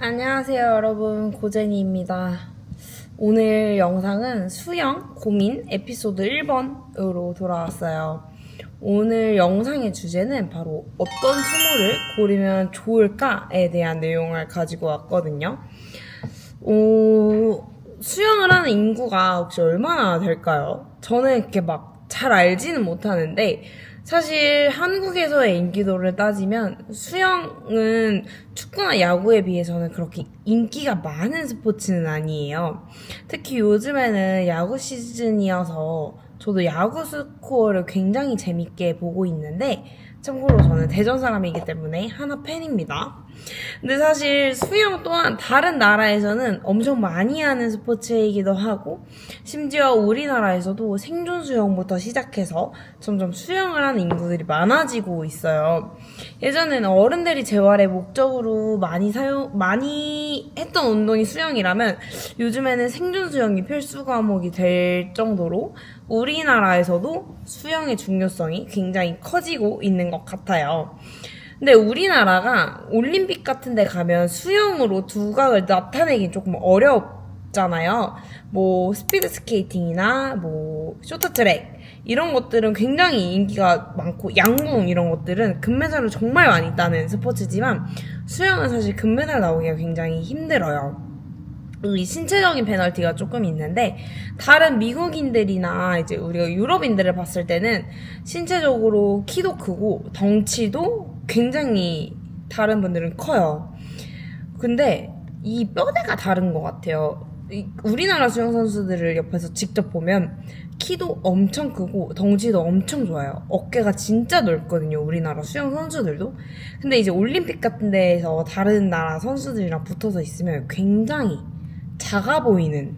안녕하세요, 여러분. 고제니입니다. 오늘 영상은 수영 고민 에피소드 1번으로 돌아왔어요. 오늘 영상의 주제는 바로 어떤 수모를 고르면 좋을까에 대한 내용을 가지고 왔거든요. 수영을 하는 인구가 혹시 얼마나 될까요? 저는 이렇게 막 잘 알지는 못하는데, 사실 한국에서의 인기도를 따지면 수영은 축구나 야구에 비해서는 그렇게 인기가 많은 스포츠는 아니에요. 특히 요즘에는 야구 시즌이어서 저도 야구 스코어를 굉장히 재밌게 보고 있는데, 참고로 저는 대전 사람이기 때문에 하나 팬입니다. 근데 사실 수영 또한 다른 나라에서는 엄청 많이 하는 스포츠이기도 하고, 심지어 우리나라에서도 생존 수영부터 시작해서 점점 수영을 하는 인구들이 많아지고 있어요. 예전에는 어른들이 재활의 목적으로 많이 했던 운동이 수영이라면, 요즘에는 생존 수영이 필수 과목이 될 정도로 우리나라에서도 수영의 중요성이 굉장히 커지고 있는 것 같아요. 근데 우리나라가 올림픽 같은 데 가면 수영으로 두각을 나타내긴 조금 어렵잖아요. 뭐 스피드 스케이팅이나 뭐 쇼트트랙 이런 것들은 굉장히 인기가 많고, 양궁 이런 것들은 금메달을 정말 많이 따는 스포츠지만 수영은 사실 금메달 나오기가 굉장히 힘들어요. 이 신체적인 페널티가 조금 있는데, 다른 미국인들이나 이제 우리가 유럽인들을 봤을 때는 신체적으로 키도 크고 덩치도 굉장히 다른 분들은 커요. 근데 이 뼈대가 다른 것 같아요. 우리나라 수영 선수들을 옆에서 직접 보면 키도 엄청 크고 덩치도 엄청 좋아요. 어깨가 진짜 넓거든요, 우리나라 수영 선수들도. 근데 이제 올림픽 같은 데에서 다른 나라 선수들이랑 붙어서 있으면 굉장히 작아 보이는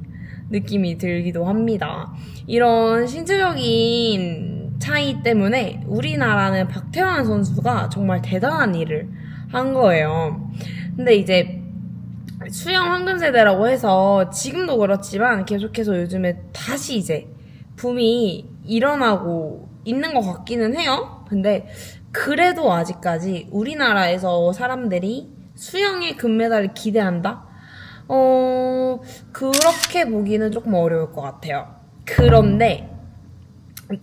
느낌이 들기도 합니다. 이런 신체적인 차이 때문에 우리나라는 박태환 선수가 정말 대단한 일을 한 거예요. 근데 이제 수영 황금세대라고 해서 지금도 그렇지만 계속해서 요즘에 다시 이제 붐이 일어나고 있는 것 같기는 해요. 근데 그래도 아직까지 우리나라에서 사람들이 수영의 금메달을 기대한다? 그렇게 보기는 조금 어려울 것 같아요. 그런데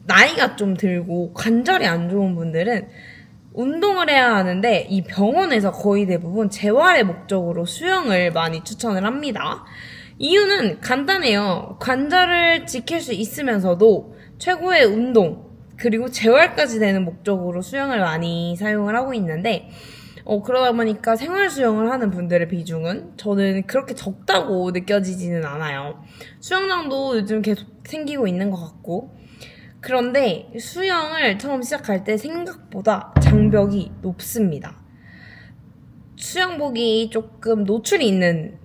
나이가 좀 들고 관절이 안 좋은 분들은 운동을 해야 하는데, 이 병원에서 거의 대부분 재활의 목적으로 수영을 많이 추천을 합니다. 이유는 간단해요. 관절을 지킬 수 있으면서도 최고의 운동, 그리고 재활까지 되는 목적으로 수영을 많이 사용을 하고 있는데, 그러다 보니까 생활 수영을 하는 분들의 비중은 저는 그렇게 적다고 느껴지지는 않아요. 수영장도 요즘 계속 생기고 있는 것 같고, 그런데 수영을 처음 시작할 때 생각보다 장벽이 높습니다. 수영복이 조금 노출이 있는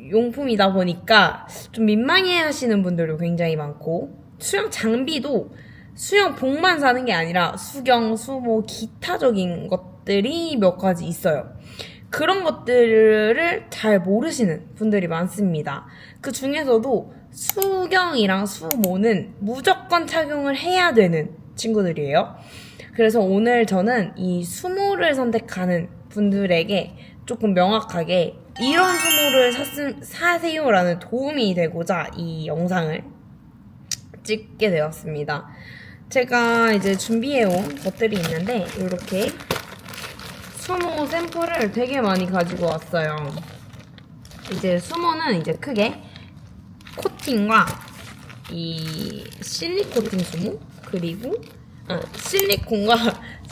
용품이다 보니까 좀 민망해 하시는 분들도 굉장히 많고, 수영 장비도 수영복만 사는 게 아니라 수경, 수모, 기타적인 것들이 몇 가지 있어요. 그런 것들을 잘 모르시는 분들이 많습니다. 그 중에서도 수경이랑 수모는 무조건 착용을 해야 되는 친구들이에요. 그래서 오늘 저는 이 수모를 선택하는 분들에게 조금 명확하게 이런 수모를 사세요라는 도움이 되고자 이 영상을 찍게 되었습니다. 제가 이제 준비해온 것들이 있는데, 이렇게 수모 샘플을 되게 많이 가지고 왔어요. 이제 수모는 이제 크게 코팅과 이 실리코팅 수모, 그리고 실리콘과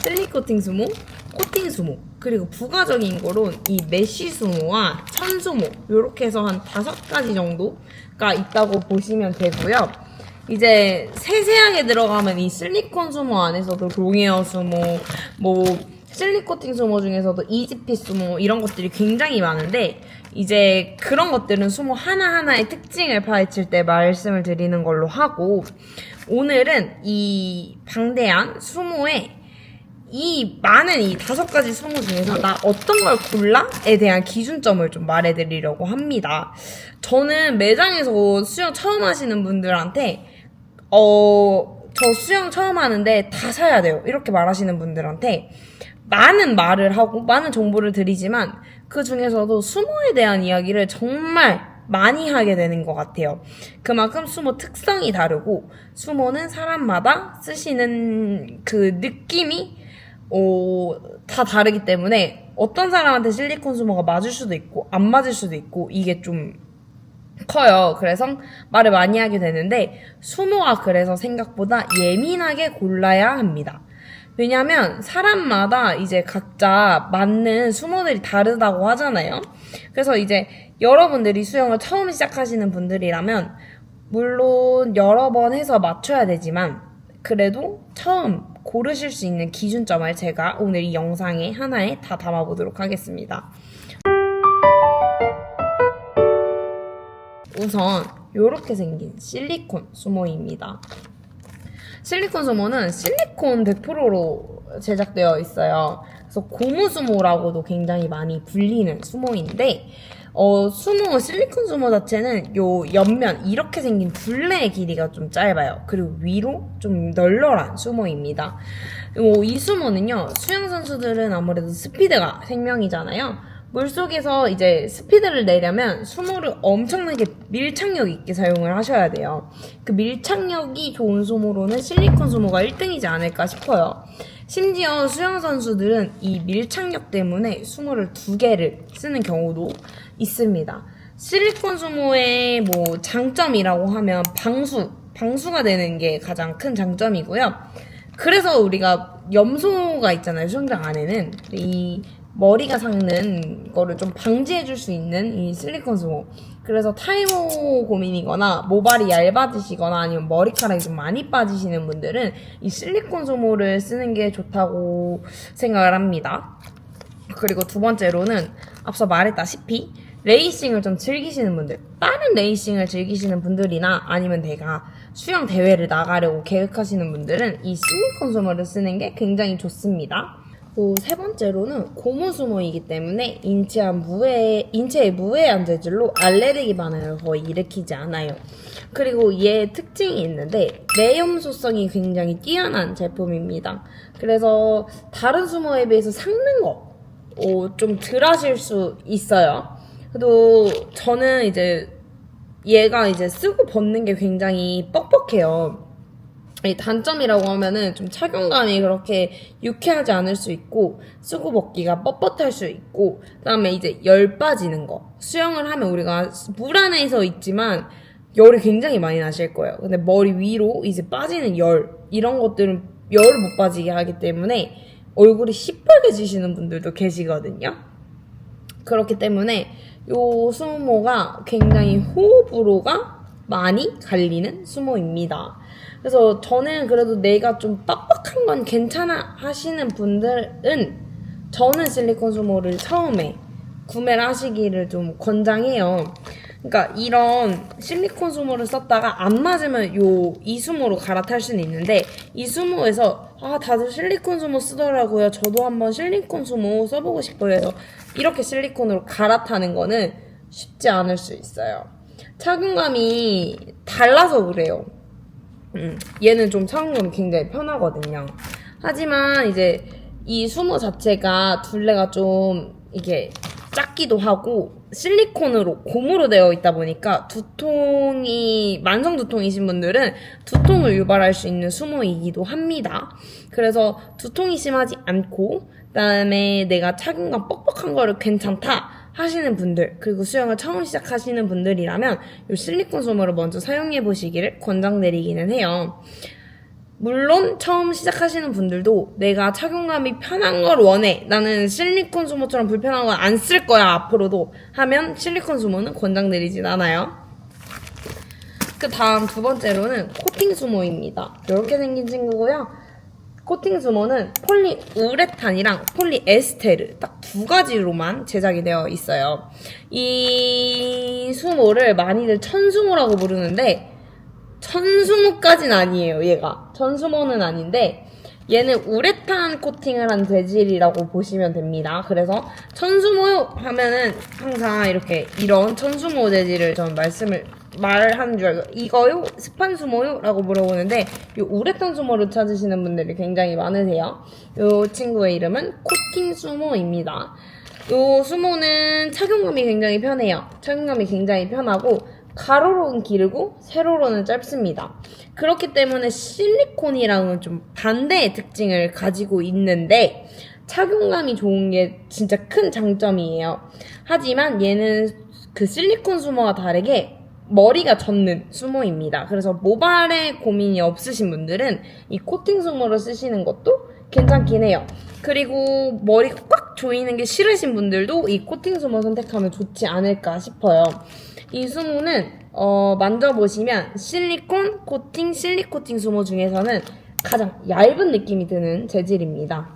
실리코팅 수모, 코팅 수모, 그리고 부가적인 거로 이 메쉬 수모와 천 수모, 이렇게 해서 한 5가지 정도가 있다고 보시면 되고요. 이제 세세하게 들어가면 이 실리콘 수모 안에서도 롱웨어 수모, 뭐 실리코팅 수모 중에서도 이지핏 수모, 이런 것들이 굉장히 많은데, 이제 그런 것들은 수모 하나하나의 특징을 파헤칠 때 말씀을 드리는 걸로 하고, 오늘은 이 방대한 수모에 이 많은 이 5가지 수모 중에서 나 어떤 걸 골라?에 대한 기준점을 좀 말해드리려고 합니다. 저는 매장에서 수영 처음 하시는 분들한테 저 수영 처음 하는데 다 사야 돼요. 이렇게 말하시는 분들한테 많은 말을 하고 많은 정보를 드리지만 그 중에서도 수모에 대한 이야기를 정말 많이 하게 되는 것 같아요. 그만큼 수모 특성이 다르고 수모는 사람마다 쓰시는 그 느낌이 다 다르기 때문에 어떤 사람한테 실리콘 수모가 맞을 수도 있고 안 맞을 수도 있고 이게 좀 커요. 그래서 말을 많이 하게 되는데 수모가 그래서 생각보다 예민하게 골라야 합니다. 왜냐면 사람마다 이제 각자 맞는 수모들이 다르다고 하잖아요. 그래서 이제 여러분들이 수영을 처음 시작하시는 분들이라면 물론 여러 번 해서 맞춰야 되지만 그래도 처음 고르실 수 있는 기준점을 제가 오늘 이 영상에 하나에 다 담아보도록 하겠습니다. 우선 이렇게 생긴 실리콘 수모입니다. 실리콘 수모는 실리콘 100%로 제작되어 있어요. 그래서 고무 수모라고도 굉장히 많이 불리는 수모인데 수모, 실리콘 수모 자체는 요 옆면 이렇게 생긴 둘레의 길이가 좀 짧아요. 그리고 위로 좀 널널한 수모입니다. 이 수모는요, 수영 선수들은 아무래도 스피드가 생명이잖아요. 물속에서 이제 스피드를 내려면 수모를 엄청나게 밀착력 있게 사용을 하셔야 돼요. 그 밀착력이 좋은 수모로는 실리콘 수모가 1등이지 않을까 싶어요. 심지어 수영 선수들은 이 밀착력 때문에 수모를 2개를 쓰는 경우도 있습니다. 실리콘 수모의 뭐 장점이라고 하면 방수가 되는 게 가장 큰 장점이고요. 그래서 우리가 염소가 있잖아요, 수영장 안에는. 이 머리가 삭는 거를 좀 방지해줄 수 있는 이 실리콘 수모. 그래서 탈모 고민이거나 모발이 얇아지시거나 아니면 머리카락이 좀 많이 빠지시는 분들은 이 실리콘 수모를 쓰는 게 좋다고 생각을 합니다. 그리고 두 번째로는 앞서 말했다시피 레이싱을 좀 즐기시는 분들, 다른 레이싱을 즐기시는 분들이나 아니면 내가 수영 대회를 나가려고 계획하시는 분들은 이 실리콘 수모를 쓰는 게 굉장히 좋습니다. 또 세 번째로는 고무 수모이기 때문에 인체의 무해한 재질로 알레르기 반응을 거의 일으키지 않아요. 그리고 얘의 특징이 있는데 내염소성이 굉장히 뛰어난 제품입니다. 그래서 다른 수모에 비해서 삭는 거 좀 덜 하실 수 있어요. 그래도 저는 이제 얘가 이제 쓰고 벗는 게 굉장히 뻑뻑해요. 이 단점이라고 하면은 좀 착용감이 그렇게 유쾌하지 않을 수 있고 쓰고 벗기가 뻣뻣할 수 있고 그다음에 이제 열 빠지는 거. 수영을 하면 우리가 물 안에서 있지만 열이 굉장히 많이 나실 거예요. 근데 머리 위로 이제 빠지는 열 이런 것들은 열을 못 빠지게 하기 때문에 얼굴이 시뻘개지시는 분들도 계시거든요. 그렇기 때문에 요 수모가 굉장히 호불호가 많이 갈리는 수모입니다. 그래서 저는 그래도 내가 좀 빡빡한 건 괜찮아 하시는 분들은 저는 실리콘 수모를 처음에 구매를 하시기를 좀 권장해요. 그러니까 이런 실리콘 수모를 썼다가 안 맞으면 이 수모로 갈아탈 수는 있는데 이 수모에서 다들 실리콘 수모 쓰더라고요. 저도 한번 실리콘 수모 써보고 싶어요 해서 이렇게 실리콘으로 갈아타는 거는 쉽지 않을 수 있어요. 착용감이 달라서 그래요. 얘는 좀 착용감이 굉장히 편하거든요. 하지만 이제 이 수모 자체가 둘레가 좀 이게 작기도 하고 실리콘으로 고무로 되어 있다 보니까 만성 두통이신 분들은 두통을 유발할 수 있는 수모이기도 합니다. 그래서 두통이 심하지 않고 그다음에 내가 착용감 뻑뻑한 거를 괜찮다 하시는 분들, 그리고 수영을 처음 시작하시는 분들이라면 이 실리콘 수모를 먼저 사용해 보시기를 권장드리기는 해요. 물론 처음 시작하시는 분들도 내가 착용감이 편한 걸 원해, 나는 실리콘 수모처럼 불편한 건 안 쓸 거야 앞으로도 하면 실리콘 수모는 권장드리진 않아요. 그 다음 두 번째로는 코팅 수모입니다. 이렇게 생긴 친구고요. 코팅 수모는 폴리우레탄이랑 폴리에스테르 딱 2가지로만 제작이 되어 있어요. 이 수모를 많이들 천수모라고 부르는데 천수모까진 아니에요. 얘가 천수모는 아닌데 얘는 우레탄 코팅을 한 재질이라고 보시면 됩니다. 그래서 천수모 하면은 항상 이렇게 이런 천수모 재질을 전 말하는 줄 알고 이거요? 스판수모요? 라고 물어보는데 이 우레탄 수모를 찾으시는 분들이 굉장히 많으세요. 이 친구의 이름은 코팅수모입니다. 이 수모는 착용감이 굉장히 편해요. 착용감이 굉장히 편하고 가로로는 길고 세로로는 짧습니다. 그렇기 때문에 실리콘이랑은 좀 반대의 특징을 가지고 있는데 착용감이 좋은 게 진짜 큰 장점이에요. 하지만 얘는 그 실리콘 수모와 다르게 머리가 젖는 수모입니다. 그래서 모발에 고민이 없으신 분들은 이 코팅 수모를 쓰시는 것도 괜찮긴 해요. 그리고 머리가 꽉 조이는 게 싫으신 분들도 이 코팅 수모 선택하면 좋지 않을까 싶어요. 이 수모는 만져보시면 실리콘 코팅, 실리코팅 수모 중에서는 가장 얇은 느낌이 드는 재질입니다.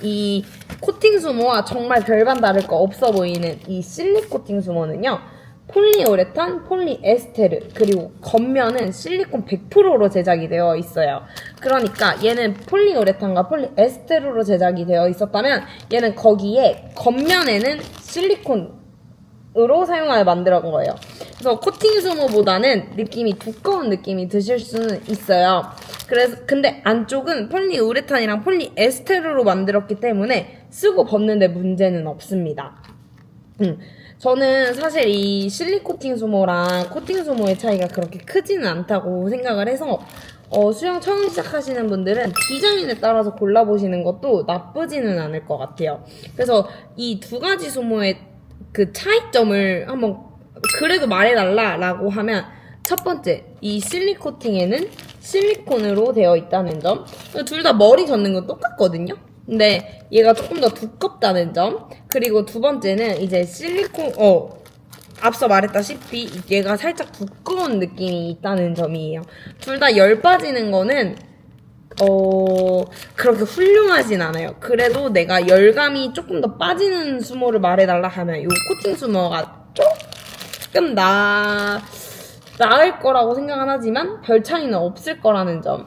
이 코팅 수모와 정말 별반 다를 거 없어 보이는 이 실리코팅 수모는요. 폴리우레탄, 폴리에스테르, 그리고 겉면은 실리콘 100%로 제작이 되어 있어요. 그러니까 얘는 폴리우레탄과 폴리에스테르로 제작이 되어 있었다면 얘는 거기에 겉면에는 실리콘으로 사용하여 만들어 온 거예요. 그래서 코팅 수모보다는 느낌이 두꺼운 느낌이 드실 수는 있어요. 근데 안쪽은 폴리우레탄이랑 폴리에스테르로 만들었기 때문에 쓰고 벗는데 문제는 없습니다. 저는 사실 이 실리코팅 수모랑 코팅 수모의 차이가 그렇게 크지는 않다고 생각을 해서 수영 처음 시작하시는 분들은 디자인에 따라서 골라보시는 것도 나쁘지는 않을 것 같아요. 그래서 이 두 가지 수모의 그 차이점을 한번 그래도 말해달라 라고 하면 첫 번째, 이 실리코팅에는 실리콘으로 되어 있다는 점. 둘 다 머리 젓는 건 똑같거든요. 근데 얘가 조금 더 두껍다는 점. 그리고 두 번째는 이제 앞서 말했다시피 얘가 살짝 두꺼운 느낌이 있다는 점이에요. 둘 다 열 빠지는 거는 그렇게 훌륭하진 않아요. 그래도 내가 열감이 조금 더 빠지는 수모를 말해달라 하면 이 코팅 수모가 조금 나을 거라고 생각은 하지만 별 차이는 없을 거라는 점.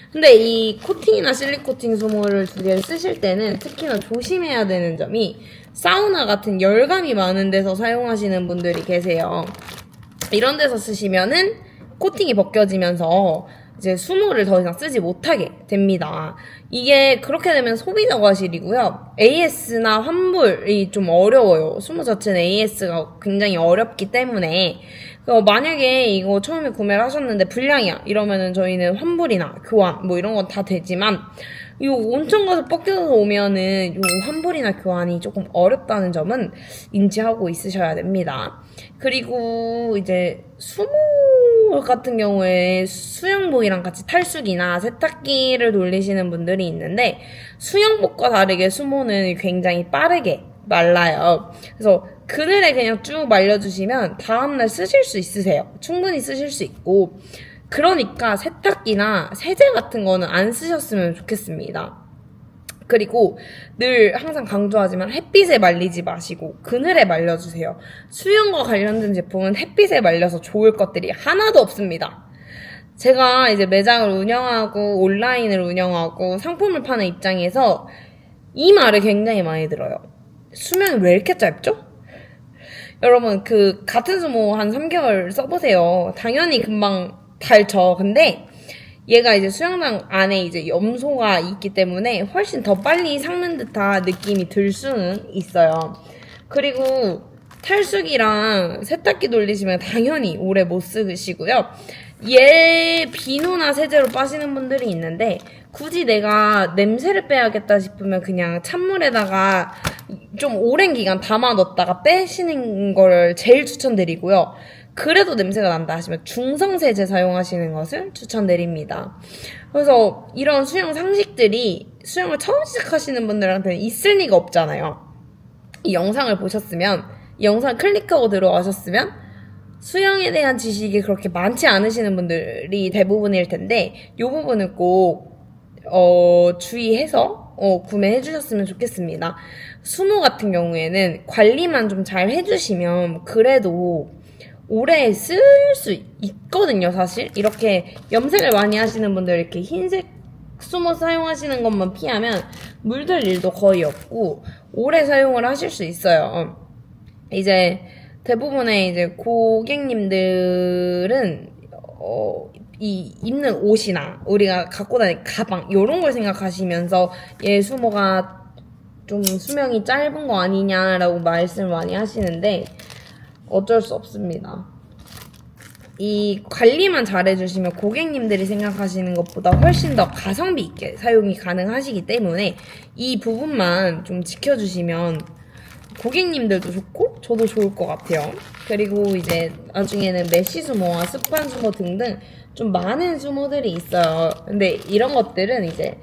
근데 이 코팅이나 실리코팅 수모를 두 개를 쓰실 때는 특히나 조심해야 되는 점이 사우나 같은 열감이 많은 데서 사용하시는 분들이 계세요. 이런 데서 쓰시면은 코팅이 벗겨지면서 이제 수모를 더 이상 쓰지 못하게 됩니다. 이게 그렇게 되면 소비자 과실이고요. AS나 환불이 좀 어려워요. 수모 자체는 AS가 굉장히 어렵기 때문에 만약에 이거 처음에 구매를 하셨는데 불량이야 이러면은 저희는 환불이나 교환 뭐 이런 건 다 되지만 이 온천 가서 벗겨서 오면은 이 환불이나 교환이 조금 어렵다는 점은 인지하고 있으셔야 됩니다. 그리고 이제 수모 같은 경우에 수영복이랑 같이 탈수기나 세탁기를 돌리시는 분들이 있는데 수영복과 다르게 수모는 굉장히 빠르게 말라요. 그래서 그늘에 그냥 쭉 말려주시면 다음날 쓰실 수 있으세요. 충분히 쓰실 수 있고 그러니까 세탁기나 세제 같은 거는 안 쓰셨으면 좋겠습니다. 그리고 늘 항상 강조하지만 햇빛에 말리지 마시고 그늘에 말려주세요. 수영과 관련된 제품은 햇빛에 말려서 좋을 것들이 하나도 없습니다. 제가 이제 매장을 운영하고 온라인을 운영하고 상품을 파는 입장에서 이 말을 굉장히 많이 들어요. 수명이 왜 이렇게 짧죠? 여러분 같은 수모 한 3개월 써보세요. 당연히 금방 닳죠. 근데 얘가 이제 수영장 안에 이제 염소가 있기 때문에 훨씬 더 빨리 삭는 듯한 느낌이 들 수는 있어요. 그리고 탈수기랑 세탁기 돌리시면 당연히 오래 못 쓰시고요. 얘 비누나 세제로 빠시는 분들이 있는데 굳이 내가 냄새를 빼야겠다 싶으면 그냥 찬물에다가 좀 오랜 기간 담아 넣었다가 빼시는 걸 제일 추천드리고요. 그래도 냄새가 난다 하시면 중성세제 사용하시는 것을 추천드립니다. 그래서 이런 수영 상식들이 수영을 처음 시작하시는 분들한테는 있을 리가 없잖아요. 이 영상을 보셨으면, 이 영상 클릭하고 들어가셨으면 수영에 대한 지식이 그렇게 많지 않으시는 분들이 대부분일 텐데 이 부분을 꼭 주의해서 구매해 주셨으면 좋겠습니다. 수모 같은 경우에는 관리만 좀 잘 해주시면 그래도 오래 쓸 수 있거든요, 사실. 이렇게 염색을 많이 하시는 분들 이렇게 흰색 수모 사용하시는 것만 피하면 물들 일도 거의 없고 오래 사용을 하실 수 있어요. 이제 대부분의 이제 고객님들은 이 입는 옷이나 우리가 갖고 다니는 가방 이런 걸 생각하시면서 얘 수모가 좀 수명이 짧은 거 아니냐라고 말씀을 많이 하시는데 어쩔 수 없습니다. 이 관리만 잘해주시면 고객님들이 생각하시는 것보다 훨씬 더 가성비 있게 사용이 가능하시기 때문에 이 부분만 좀 지켜주시면 고객님들도 좋고 저도 좋을 것 같아요. 그리고 이제 나중에는 메쉬 수모와 스판 수모 등등 좀 많은 수모들이 있어요. 근데 이런 것들은 이제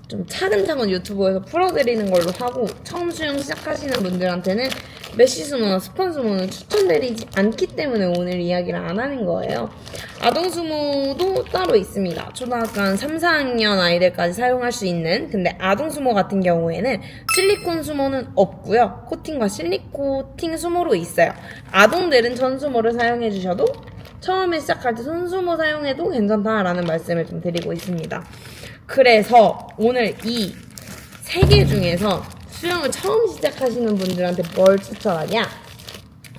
좀 차근차근 유튜브에서 풀어드리는 걸로 하고 처음 수영 시작하시는 분들한테는 메쉬 수모나 스펀 수모는 추천드리지 않기 때문에 오늘 이야기를 안 하는 거예요. 아동 수모도 따로 있습니다. 초등학교 한 3, 4학년 아이들까지 사용할 수 있는, 근데 아동 수모 같은 경우에는 실리콘 수모는 없고요. 코팅과 실리코팅 수모로 있어요. 아동들은 전 수모를 사용해 주셔도 처음에 시작할 때 손 수모 사용해도 괜찮다라는 말씀을 좀 드리고 있습니다. 그래서 오늘 이 3개 중에서 수영을 처음 시작하시는 분들한테 뭘 추천하냐?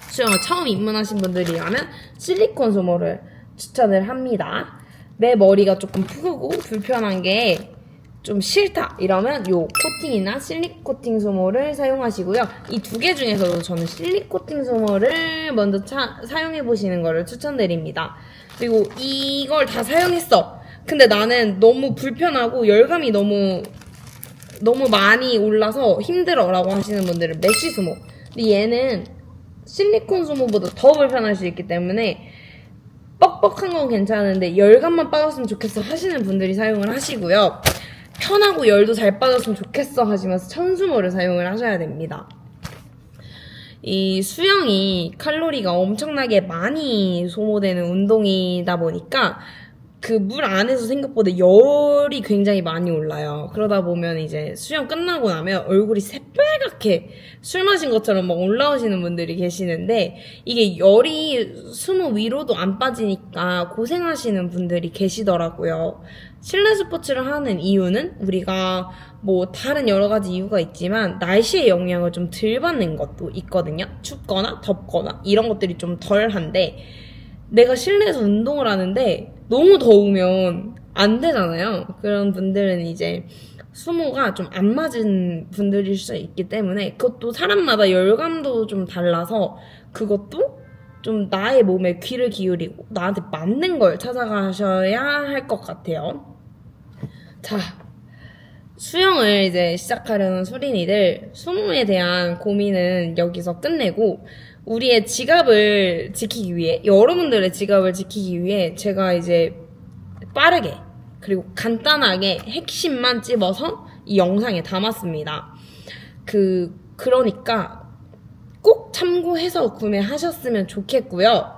수영을 처음 입문하신 분들이라면 실리콘 수모를 추천을 합니다. 내 머리가 조금 푸르고 불편한 게 좀 싫다 이러면 요 코팅이나 실리코팅 수모를 사용하시고요. 이 2개 중에서도 저는 실리코팅 수모를 먼저 사용해 보시는 거를 추천드립니다. 그리고 이걸 다 사용했어. 근데 나는 너무 불편하고 열감이 너무 많이 올라서 힘들어라고 하시는 분들은 메쉬 수모. 근데 얘는 실리콘 수모보다 더 불편할 수 있기 때문에 뻑뻑한 건 괜찮은데 열감만 빠졌으면 좋겠어 하시는 분들이 사용을 하시고요. 편하고 열도 잘 빠졌으면 좋겠어 하시면서 천수모를 사용을 하셔야 됩니다. 이 수영이 칼로리가 엄청나게 많이 소모되는 운동이다 보니까 그 물 안에서 생각보다 열이 굉장히 많이 올라요. 그러다 보면 이제 수영 끝나고 나면 얼굴이 새빨갛게 술 마신 것처럼 막 올라오시는 분들이 계시는데 이게 열이 수모 위로도 안 빠지니까 고생하시는 분들이 계시더라고요. 실내 스포츠를 하는 이유는 우리가 뭐 다른 여러 가지 이유가 있지만 날씨의 영향을 좀 덜 받는 것도 있거든요. 춥거나 덥거나 이런 것들이 좀 덜한데 내가 실내에서 운동을 하는데 너무 더우면 안 되잖아요. 그런 분들은 이제 수모가 좀 안 맞은 분들일 수 있기 때문에 그것도 사람마다 열감도 좀 달라서 그것도 좀 나의 몸에 귀를 기울이고 나한테 맞는 걸 찾아가셔야 할 것 같아요. 자, 수영을 이제 시작하려는 수린이들 수모에 대한 고민은 여기서 끝내고 우리의 지갑을 지키기 위해, 여러분들의 지갑을 지키기 위해 제가 이제 빠르게 그리고 간단하게 핵심만 찝어서 이 영상에 담았습니다. 그러니까 꼭 참고해서 구매하셨으면 좋겠고요.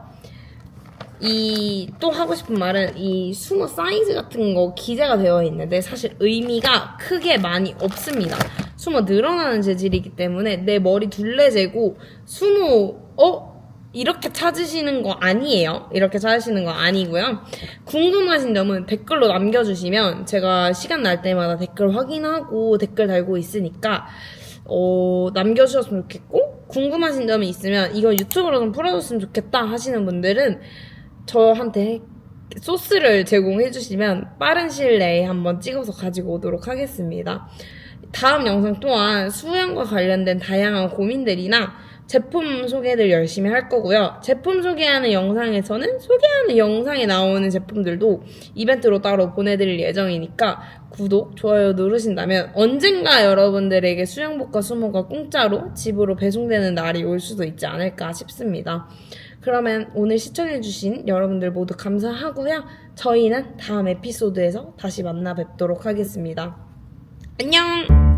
또 하고 싶은 말은 이 수모 사이즈 같은 거 기재가 되어 있는데 사실 의미가 크게 많이 없습니다. 수모 늘어나는 재질이기 때문에 내 머리 둘레 재고 수모 이렇게 찾으시는 거 아니에요. 이렇게 찾으시는 거 아니고요. 궁금하신 점은 댓글로 남겨주시면 제가 시간 날 때마다 댓글 확인하고 댓글 달고 있으니까 남겨주셨으면 좋겠고 궁금하신 점이 있으면 이거 유튜브로 좀 풀어줬으면 좋겠다 하시는 분들은 저한테 소스를 제공해 주시면 빠른 시일 내에 한번 찍어서 가지고 오도록 하겠습니다. 다음 영상 또한 수영과 관련된 다양한 고민들이나 제품 소개를 열심히 할 거고요. 제품 소개하는 영상에서는 소개하는 영상에 나오는 제품들도 이벤트로 따로 보내드릴 예정이니까 구독, 좋아요 누르신다면 언젠가 여러분들에게 수영복과 수모가 공짜로 집으로 배송되는 날이 올 수도 있지 않을까 싶습니다. 그러면 오늘 시청해주신 여러분들 모두 감사하고요. 저희는 다음 에피소드에서 다시 만나 뵙도록 하겠습니다. 안녕!